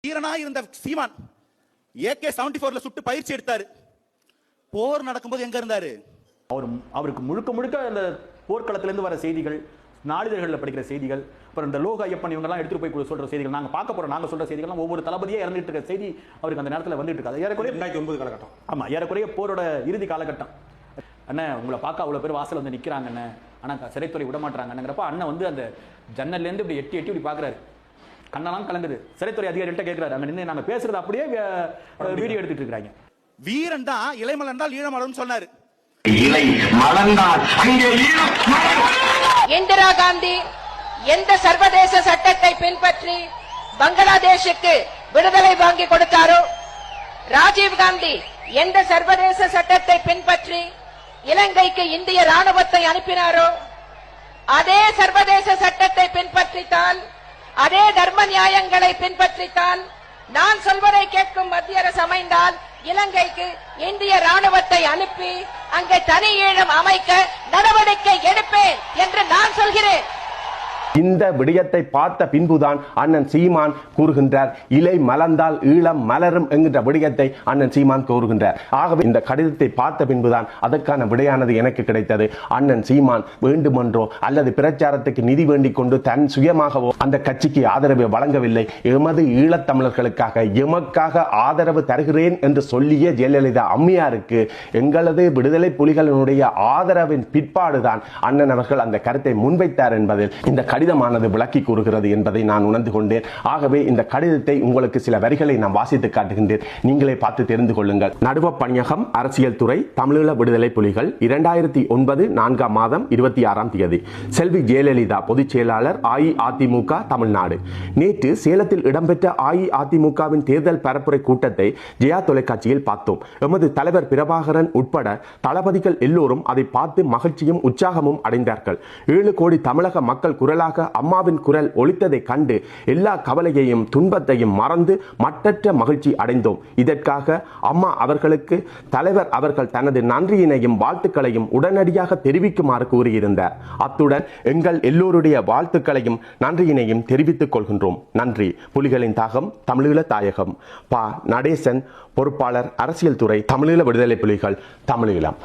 வீரனா இருந்த சீமான் AK-74 சுட்டு பயிற்சி எடுத்தாரு. போர் நடக்கும்போது எங்க இருந்தாரு? அவருக்கு முழுக்க முழுக்க அந்த போர்க்களத்திலிருந்து வர செய்திகள், நாளிதழ்களில் படிக்கிற செய்திகள், அப்புறம் இந்த லோக ஐயப்பன் இவங்கெல்லாம் எடுத்துட்டு போய் சொல்ற செய்திகள், நாங்க பார்க்க போறோம், நாங்க சொல்ற செய்திகள்லாம் ஒவ்வொரு தளபதியே இறந்துட்டு இருக்க செய்தி அவருக்கு அந்த நேரத்தில் வந்துட்டு இருக்காது. ஏறக்குறைய 2009 காலகட்டம். ஆமா, ஏறக்குறைய போரோட இறுதி காலகட்டம். அண்ணன் உங்களை பார்க்க அவ்வளவு பேர் வாசல் வந்து நிக்கிறாங்க அண்ணன், ஆனா சிறைத்துறை விட மாட்டாங்கிறப்ப அண்ணன் வந்து அந்த ஜன்னல்ல இருந்து இப்படி எட்டி எட்டி இப்படி பாக்குறாரு, கண்ணெல்லாம் கலங்குது. சிறைத்துறை அதிகாரிகிட்ட கேட்கிறாரு, அங்க நின்று நாங்க பேசுறது அப்படியே வீடியோ எடுத்துட்டு இருக்காங்க. வீரன் தான் இலை மலர்ந்தால் ஈழம் மலரும் சொன்னாரு. இலை மலர்ந்தால் அங்கே ஈழம். இந்திரா காந்தி எந்த சர்வதேச சட்டத்தை பின்பற்றி பங்களாதேஷுக்கு விடுதலை வாங்கி கொடுத்தாரோ, ராஜீவ் காந்தி எந்த சர்வதேச சட்டத்தை பின்பற்றி இலங்கைக்கு இந்திய ராணுவத்தை அனுப்பினாரோ, அதே சர்வதேச சட்டத்தை பின்பற்றித்தான், அதே தர்ம நியாயங்களை பின்பற்றித்தான் நான் சொல்வதை கேட்கும் மத்திய அரசு அமைந்தால் இலங்கைக்கு இந்திய ராணுவத்தை அனுப்பி அங்கே தனி ஈழம் அமைக்க நடவடிக்கை எடுப்பேன் என்று நான் சொல்கிறேன். இந்த விடயத்தை பார்த்த பின்புதான் அண்ணன் சீமான் கூறுகின்றார், இலை மலர்ந்தால் ஈழம் மலரும் என்கின்ற விடயத்தை அண்ணன் சீமான் கூறுகின்றார். ஆகவே இந்த கடிதத்தை பார்த்த பின்புதான் அதற்கான விடையானது எனக்கு கிடைத்தது. அண்ணன் சீமான் வேண்டுமென்றோ அல்லது பிரச்சாரத்துக்கு நிதி வேண்டிக் கொண்டு தன் சுயமாகவோ அந்த கட்சிக்கு ஆதரவை வழங்கவில்லை. எமது ஈழத்தமிழர்களுக்காக எமக்காக ஆதரவு தருகிறேன் என்று சொல்லிய ஜெயலலிதா அம்மையாருக்கு எங்களது விடுதலை புலிகளினுடைய ஆதரவின் பிற்பாடுதான் அண்ணன் அவர்கள் அந்த கருத்தை முன்வைத்தார் என்பதில் இந்த கடிதமானது விளக்கி கூறுகிறது என்பதை நான் உணர்ந்து கொண்டேன். ஆகவே இந்த கடிதத்தை உங்களுக்கு சில வரிகளை நான் வாசித்து காட்டுகின்றேன், நீங்களே பார்த்து தெரிந்து கொள்ளுங்கள். நடுவ பணியகம், அரசியல் துறை, தமிழீழ விடுதலை புலிகள், 2009 4ஆம் மாதம் 26ஆம் தேதி. செல்வி ஜெயலலிதா, பொதுச் செயலாளர், அஇஅதிமுக தமிழ்நாடு. நேற்று சேலத்தில் இடம்பெற்ற அஇஅதிமுகவின் தேர்தல் பரப்புரை கூட்டத்தை ஜெயா தொலைக்காட்சியில் பார்த்தோம். எமது தலைவர் பிரபாகரன் உட்பட தளபதிகள் எல்லோரும் அதை பார்த்து மகிழ்ச்சியும் உற்சாகமும் அடைந்தார்கள். 7 கோடி தமிழக மக்கள் குரலாக அம்மாவின் குரல் ஒலித்ததை கண்டு எல்லா கவலையையும் துன்பத்தையும் மறந்து மட்டற்ற மகிழ்ச்சி அடைந்தோம். இதற்காக அம்மா அவர்களுக்கு தலைவர் அவர்கள் தனது நன்றியினையும் வாழ்த்துக்களையும் உடனடியாக தெரிவிக்குமாறு கூறியிருந்தார். அத்துடன் எங்கள் எல்லோருடைய வாழ்த்துக்களையும் நன்றியினையும் தெரிவித்துக் கொள்கின்றோம். நன்றி. புலிகளின் தாகம், தமிழீழ தாயகம். பா. நடேசன், பொறுப்பாளர், அரசியல் துறை, தமிழீழ விடுதலை புலிகள், தமிழீழம்.